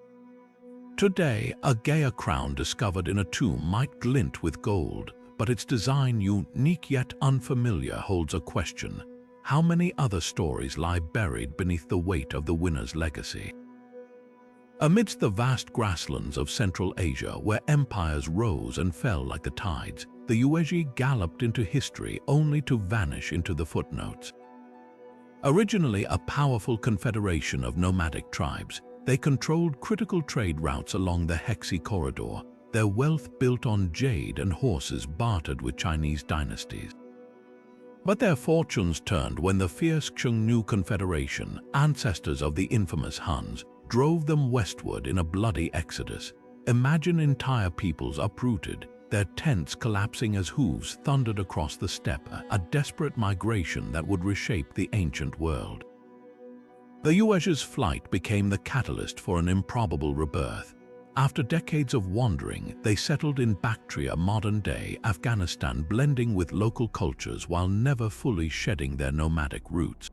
Today, a Gaya crown discovered in a tomb might glint with gold, but its design, unique yet unfamiliar, holds a question. How many other stories lie buried beneath the weight of the winner's legacy? Amidst the vast grasslands of Central Asia, where empires rose and fell like the tides, the Yuezhi galloped into history only to vanish into the footnotes. Originally a powerful confederation of nomadic tribes, they controlled critical trade routes along the Hexi corridor, their wealth built on jade and horses bartered with Chinese dynasties. But their fortunes turned when the fierce Xiongnu Confederation, ancestors of the infamous Huns, drove them westward in a bloody exodus. Imagine entire peoples uprooted, their tents collapsing as hooves thundered across the steppe, a desperate migration that would reshape the ancient world. The Yuezhi's flight became the catalyst for an improbable rebirth. After decades of wandering, they settled in Bactria, modern-day Afghanistan, blending with local cultures while never fully shedding their nomadic roots.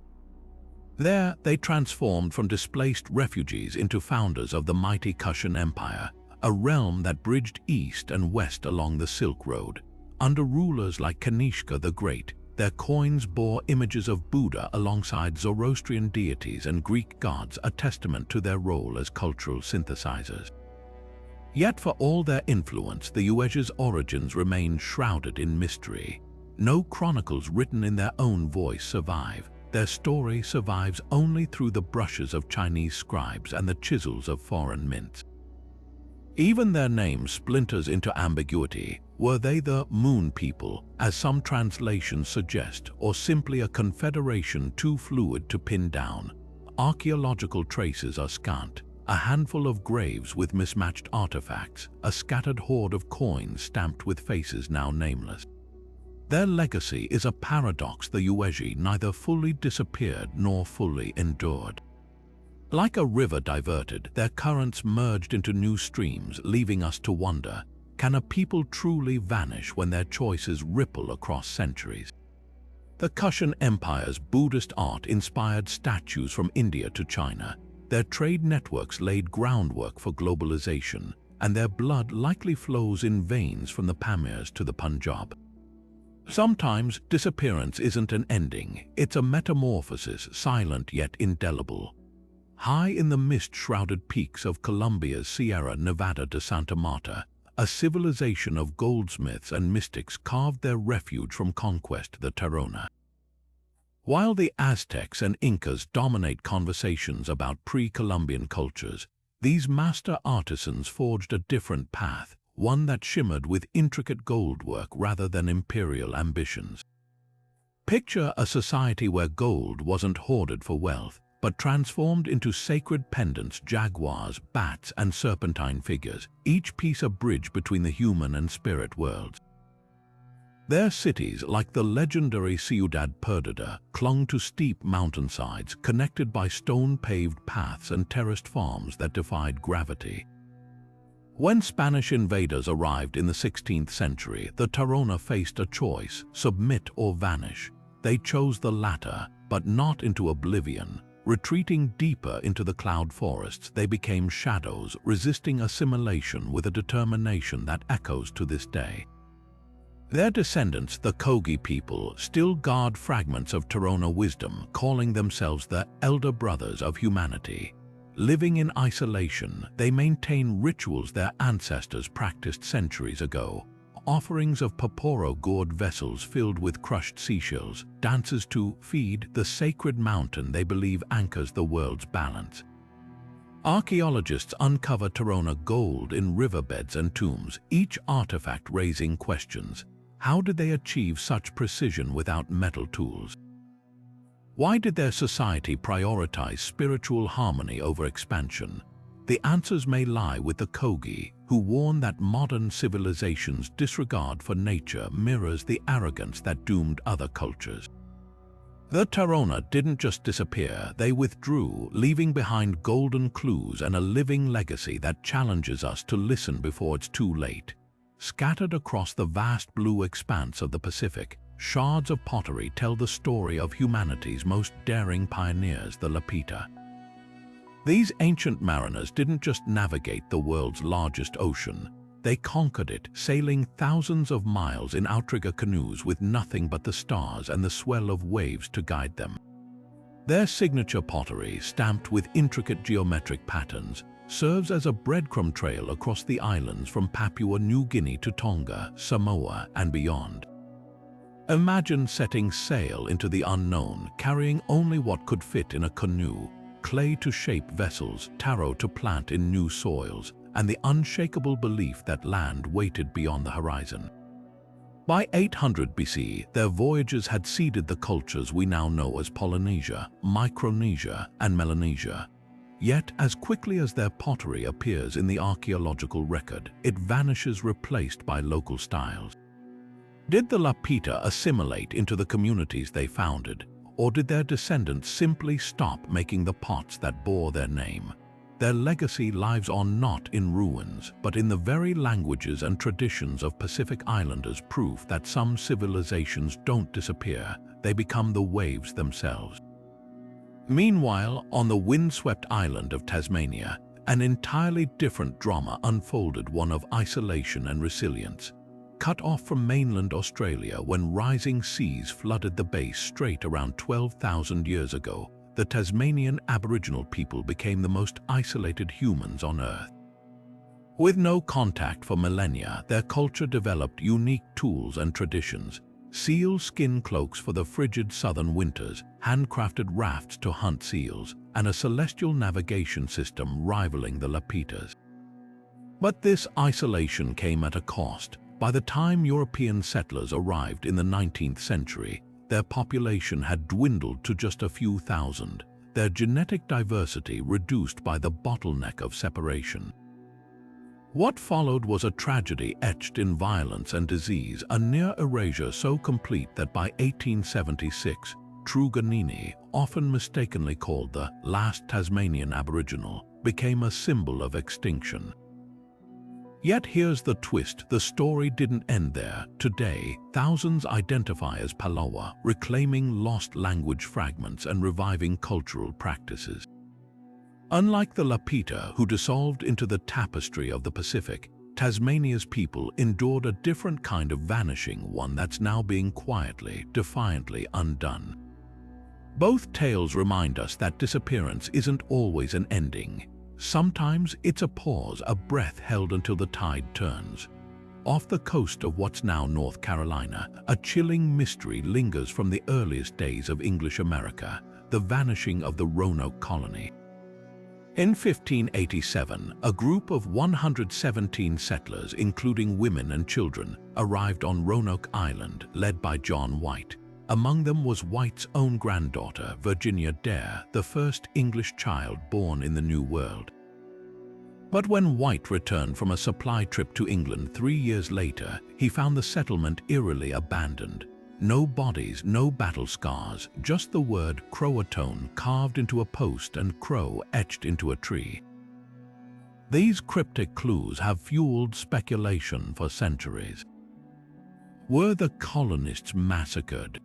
There, they transformed from displaced refugees into founders of the mighty Khmer Empire, a realm that bridged east and west along the Silk Road. Under rulers like Kanishka the Great, their coins bore images of Buddha alongside Zoroastrian deities and Greek gods, a testament to their role as cultural synthesizers. Yet for all their influence, the Yuezhi's origins remain shrouded in mystery. No chronicles written in their own voice survive. Their story survives only through the brushes of Chinese scribes and the chisels of foreign mints. Even their name splinters into ambiguity. Were they the Moon People, as some translations suggest, or simply a confederation too fluid to pin down? Archaeological traces are scant. A handful of graves with mismatched artifacts, a scattered hoard of coins stamped with faces now nameless. Their legacy is a paradox the Yuezhi neither fully disappeared nor fully endured. Like a river diverted, their currents merged into new streams, leaving us to wonder, can a people truly vanish when their choices ripple across centuries? The Khmer Empire's Buddhist art inspired statues from India to China. Their trade networks laid groundwork for globalization, and their blood likely flows in veins from the Pamirs to the Punjab. Sometimes disappearance isn't an ending, it's a metamorphosis, silent yet indelible. High in the mist-shrouded peaks of Colombia's Sierra Nevada de Santa Marta, a civilization of goldsmiths and mystics carved their refuge from conquest, the Tairona. While the Aztecs and Incas dominate conversations about pre-Columbian cultures, these master artisans forged a different path, one that shimmered with intricate goldwork rather than imperial ambitions. Picture a society where gold wasn't hoarded for wealth, but transformed into sacred pendants, jaguars, bats, and serpentine figures, each piece a bridge between the human and spirit worlds. Their cities, like the legendary Ciudad Perdida, clung to steep mountainsides connected by stone-paved paths and terraced farms that defied gravity. When Spanish invaders arrived in the 16th century, the Tairona faced a choice: submit or vanish. They chose the latter, but not into oblivion. Retreating deeper into the cloud forests, they became shadows, resisting assimilation with a determination that echoes to this day. Their descendants, the Kogi people, still guard fragments of Tairona wisdom, calling themselves the elder brothers of humanity. Living in isolation, they maintain rituals their ancestors practiced centuries ago. Offerings of Paporo-gourd vessels filled with crushed seashells, dances to feed the sacred mountain they believe anchors the world's balance. Archaeologists uncover Tairona gold in riverbeds and tombs, each artifact raising questions. How did they achieve such precision without metal tools? Why did their society prioritize spiritual harmony over expansion? The answers may lie with the Kogi, who warn that modern civilization's disregard for nature mirrors the arrogance that doomed other cultures. The Tairona didn't just disappear, they withdrew, leaving behind golden clues and a living legacy that challenges us to listen before it's too late. Scattered across the vast blue expanse of the Pacific, shards of pottery tell the story of humanity's most daring pioneers, the Lapita. These ancient mariners didn't just navigate the world's largest ocean, they conquered it, sailing thousands of miles in outrigger canoes with nothing but the stars and the swell of waves to guide them. Their signature pottery, stamped with intricate geometric patterns, serves as a breadcrumb trail across the islands from Papua New Guinea to Tonga, Samoa, and beyond. Imagine setting sail into the unknown, carrying only what could fit in a canoe: clay to shape vessels, taro to plant in new soils, and the unshakable belief that land waited beyond the horizon. By 800 BC, their voyages had seeded the cultures we now know as Polynesia, Micronesia, and Melanesia. Yet, as quickly as their pottery appears in the archaeological record, it vanishes, replaced by local styles. Did the Lapita assimilate into the communities they founded, or did their descendants simply stop making the pots that bore their name? Their legacy lives on not in ruins, but in the very languages and traditions of Pacific Islanders, proof that some civilizations don't disappear, they become the waves themselves. Meanwhile, on the windswept island of Tasmania, an entirely different drama unfolded, one of isolation and resilience. Cut off from mainland Australia when rising seas flooded the base strait around 12,000 years ago, the Tasmanian Aboriginal people became the most isolated humans on Earth. With no contact for millennia, their culture developed unique tools and traditions: seal skin cloaks for the frigid southern winters, handcrafted rafts to hunt seals, and a celestial navigation system rivaling the Lapitas. But this isolation came at a cost. By the time European settlers arrived in the 19th century, their population had dwindled to just a few thousand, their genetic diversity reduced by the bottleneck of separation. What followed was a tragedy etched in violence and disease, a near erasure so complete that by 1876, Truganini, often mistakenly called the last Tasmanian Aboriginal, became a symbol of extinction. Yet here's the twist, the story didn't end there. Today, thousands identify as Palawa, reclaiming lost language fragments and reviving cultural practices. Unlike the Lapita, who dissolved into the tapestry of the Pacific, Tasmania's people endured a different kind of vanishing, one that's now being quietly, defiantly undone. Both tales remind us that disappearance isn't always an ending. Sometimes it's a pause, a breath held until the tide turns. Off the coast of what's now North Carolina, a chilling mystery lingers from the earliest days of English America, the vanishing of the Roanoke colony. In 1587, a group of 117 settlers, including women and children, arrived on Roanoke Island, led by John White. Among them was White's own granddaughter, Virginia Dare, the first English child born in the New World. But when White returned from a supply trip to England 3 years later, he found the settlement eerily abandoned. No bodies, no battle scars, just the word Croatoan carved into a post and crow etched into a tree. These cryptic clues have fueled speculation for centuries. Were the colonists massacred?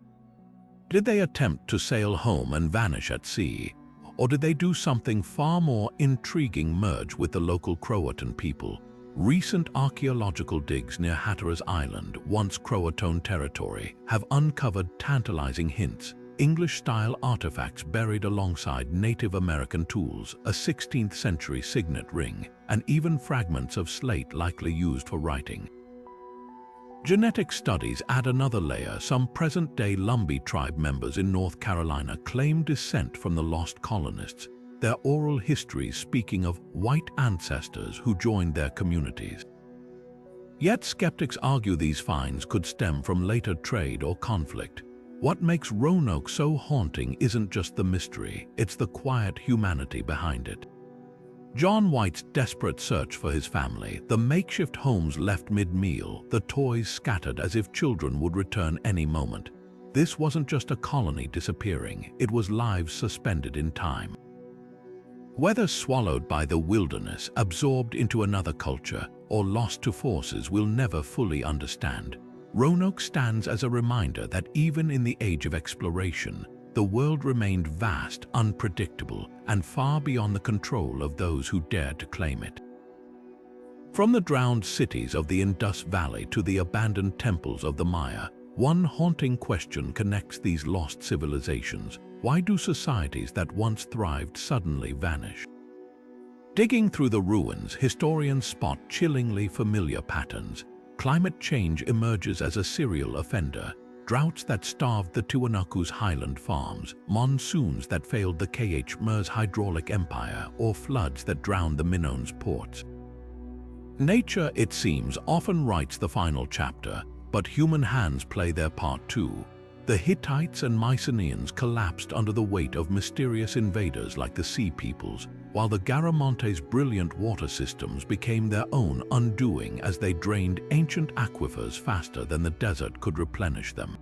Did they attempt to sail home and vanish at sea? Or did they do something far more intriguing, merge with the local Croatan people? Recent archaeological digs near Hatteras Island, once Croatoan territory, have uncovered tantalizing hints. English-style artifacts buried alongside Native American tools, a 16th century signet ring, and even fragments of slate likely used for writing. Genetic studies add another layer. Some present-day Lumbee tribe members in North Carolina claim descent from the lost colonists, their oral histories speaking of white ancestors who joined their communities. Yet skeptics argue these finds could stem from later trade or conflict. What makes Roanoke so haunting isn't just the mystery, it's the quiet humanity behind it. John White's desperate search for his family, the makeshift homes left mid-meal, the toys scattered as if children would return any moment. This wasn't just a colony disappearing, it was lives suspended in time. Whether swallowed by the wilderness, absorbed into another culture, or lost to forces we'll never fully understand, Roanoke stands as a reminder that even in the age of exploration, the world remained vast, unpredictable, and far beyond the control of those who dared to claim it. From the drowned cities of the Indus Valley to the abandoned temples of the Maya, one haunting question connects these lost civilizations. Why do societies that once thrived suddenly vanish? Digging through the ruins, historians spot chillingly familiar patterns. Climate change emerges as a serial offender. Droughts that starved the Tiwanaku's highland farms, monsoons that failed the Khmer's hydraulic empire, or floods that drowned the Minoans' ports. Nature, it seems, often writes the final chapter, but human hands play their part too. The Hittites and Mycenaeans collapsed under the weight of mysterious invaders like the Sea Peoples, while the Garamonte's brilliant water systems became their own undoing as they drained ancient aquifers faster than the desert could replenish them.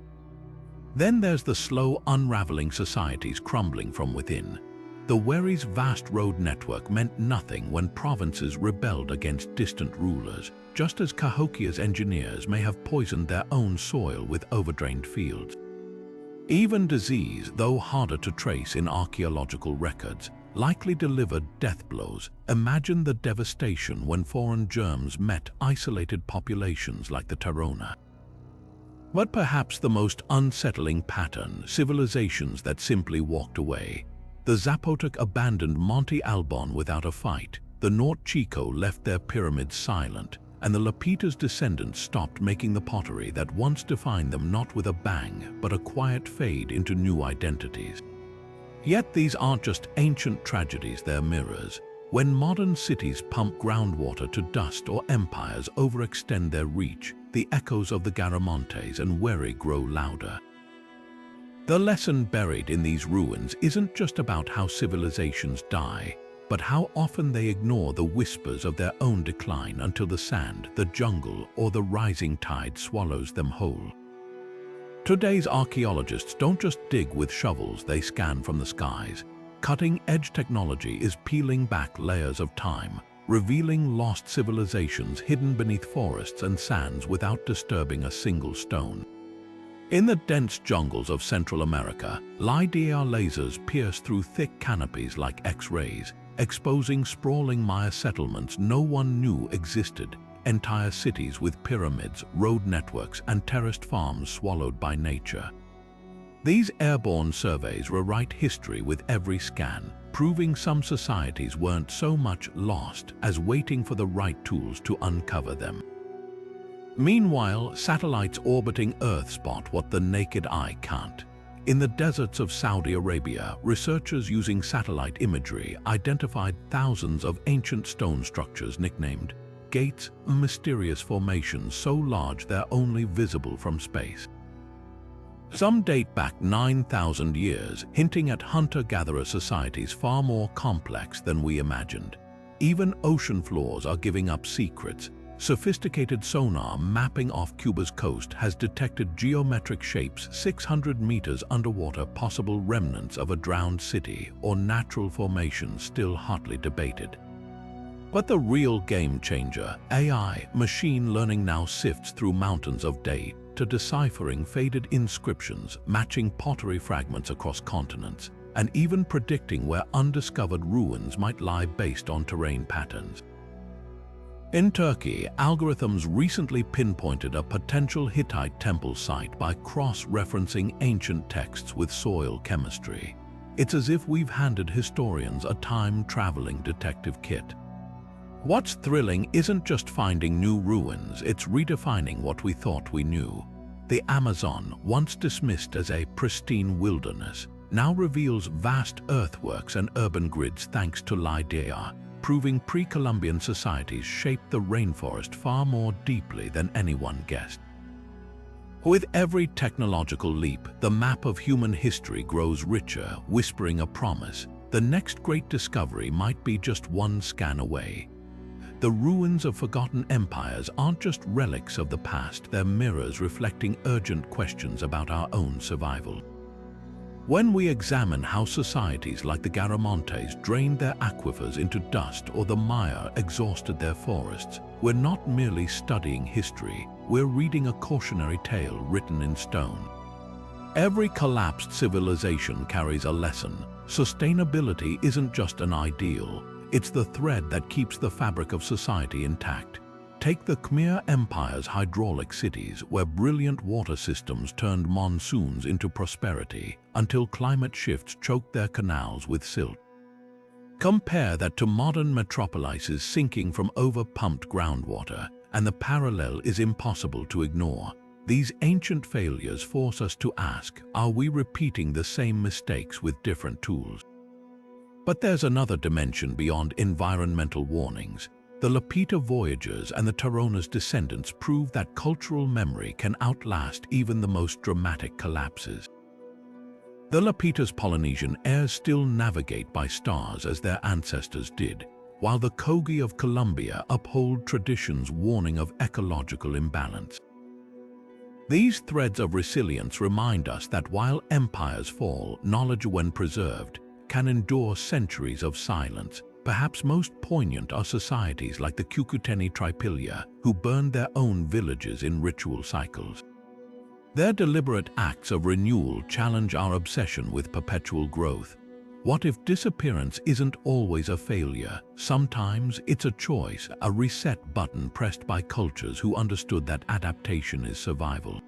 Then there's the slow unraveling societies crumbling from within. The Wari's vast road network meant nothing when provinces rebelled against distant rulers, just as Cahokia's engineers may have poisoned their own soil with overdrained fields. Even disease, though harder to trace in archaeological records, likely delivered death blows. Imagine the devastation when foreign germs met isolated populations like the Tairona. But perhaps the most unsettling pattern, civilizations that simply walked away. The Zapotec abandoned Monte Albon without a fight, the Norte Chico left their pyramids silent, and the Lapita's descendants stopped making the pottery that once defined them, not with a bang, but a quiet fade into new identities. Yet these aren't just ancient tragedies, they're mirrors. When modern cities pump groundwater to dust or empires overextend their reach, the echoes of the Garamontes and Wari grow louder. The lesson buried in these ruins isn't just about how civilizations die, but how often they ignore the whispers of their own decline until the sand, the jungle, or the rising tide swallows them whole. Today's archaeologists don't just dig with shovels, they scan from the skies. Cutting-edge technology is peeling back layers of time, revealing lost civilizations hidden beneath forests and sands without disturbing a single stone. In the dense jungles of Central America, LiDAR lasers pierce through thick canopies like X-rays, exposing sprawling Maya settlements no one knew existed, entire cities with pyramids, road networks, and terraced farms swallowed by nature. These airborne surveys rewrite history with every scan, proving some societies weren't so much lost as waiting for the right tools to uncover them. Meanwhile, satellites orbiting Earth spot what the naked eye can't. In the deserts of Saudi Arabia, researchers using satellite imagery identified thousands of ancient stone structures nicknamed gates, mysterious formations so large they're only visible from space. Some date back 9,000 years, hinting at hunter-gatherer societies far more complex than we imagined. Even ocean floors are giving up secrets. Sophisticated sonar mapping off Cuba's coast has detected geometric shapes 600 meters underwater, possible remnants of a drowned city or natural formations still hotly debated. But the real game changer, AI, machine learning, now sifts through mountains of data to deciphering faded inscriptions, matching pottery fragments across continents, and even predicting where undiscovered ruins might lie based on terrain patterns. In Turkey, algorithms recently pinpointed a potential Hittite temple site by cross-referencing ancient texts with soil chemistry. It's as if we've handed historians a time-traveling detective kit. What's thrilling isn't just finding new ruins, it's redefining what we thought we knew. The Amazon, once dismissed as a pristine wilderness, now reveals vast earthworks and urban grids thanks to LiDAR, proving pre-Columbian societies shaped the rainforest far more deeply than anyone guessed. With every technological leap, the map of human history grows richer, whispering a promise. The next great discovery might be just one scan away. The ruins of forgotten empires aren't just relics of the past, they're mirrors reflecting urgent questions about our own survival. When we examine how societies like the Garamontes drained their aquifers into dust or the Maya exhausted their forests, we're not merely studying history, we're reading a cautionary tale written in stone. Every collapsed civilization carries a lesson. Sustainability isn't just an ideal, it's the thread that keeps the fabric of society intact. Take the Khmer Empire's hydraulic cities, where brilliant water systems turned monsoons into prosperity until climate shifts choked their canals with silt. Compare that to modern metropolises sinking from over-pumped groundwater, and the parallel is impossible to ignore. These ancient failures force us to ask, are we repeating the same mistakes with different tools? But there's another dimension beyond environmental warnings. The Lapita voyagers and the Tairona's descendants prove that cultural memory can outlast even the most dramatic collapses. The Lapita's Polynesian heirs still navigate by stars as their ancestors did, while the Kogi of Colombia uphold traditions warning of ecological imbalance. These threads of resilience remind us that while empires fall, knowledge, when preserved, can endure centuries of silence. Perhaps most poignant are societies like the Cucuteni-Trypillia, who burned their own villages in ritual cycles. Their deliberate acts of renewal challenge our obsession with perpetual growth. What if disappearance isn't always a failure? Sometimes it's a choice, a reset button pressed by cultures who understood that adaptation is survival.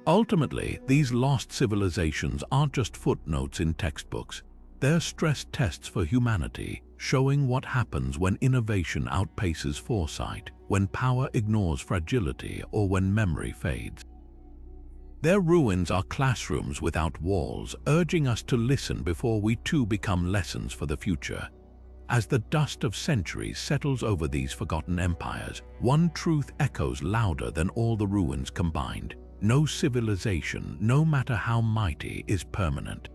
Ultimately, these lost civilizations aren't just footnotes in textbooks. They're stress tests for humanity, showing what happens when innovation outpaces foresight, when power ignores fragility, or when memory fades. Their ruins are classrooms without walls, urging us to listen before we too become lessons for the future. As the dust of centuries settles over these forgotten empires, one truth echoes louder than all the ruins combined. No civilization, no matter how mighty, is permanent.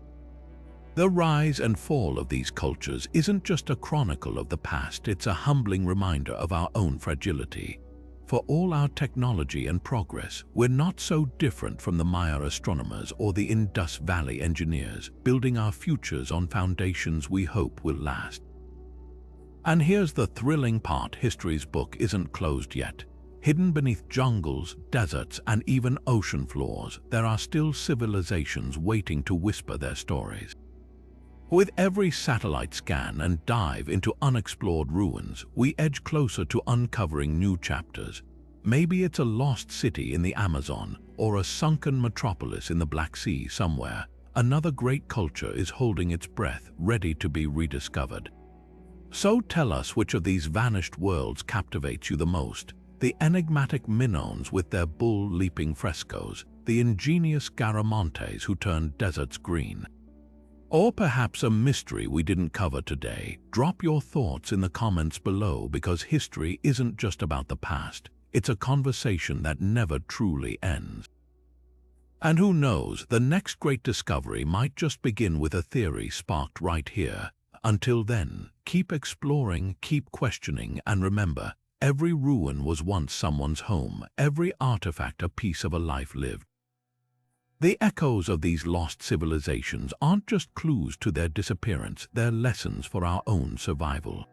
The rise and fall of these cultures isn't just a chronicle of the past, it's a humbling reminder of our own fragility. For all our technology and progress, we're not so different from the Maya astronomers or the Indus Valley engineers, building our futures on foundations we hope will last. And here's the thrilling part: history's book isn't closed yet. Hidden beneath jungles, deserts, and even ocean floors, there are still civilizations waiting to whisper their stories. With every satellite scan and dive into unexplored ruins, we edge closer to uncovering new chapters. Maybe it's a lost city in the Amazon or a sunken metropolis in the Black Sea somewhere. Another great culture is holding its breath, ready to be rediscovered. So tell us, which of these vanished worlds captivates you the most? The enigmatic Minoans with their bull-leaping frescoes, the ingenious Garamontes who turned deserts green, or perhaps a mystery we didn't cover today? Drop your thoughts in the comments below, because history isn't just about the past. It's a conversation that never truly ends. And who knows, the next great discovery might just begin with a theory sparked right here. Until then, keep exploring, keep questioning, and remember, every ruin was once someone's home, every artifact a piece of a life lived. The echoes of these lost civilizations aren't just clues to their disappearance, they're lessons for our own survival.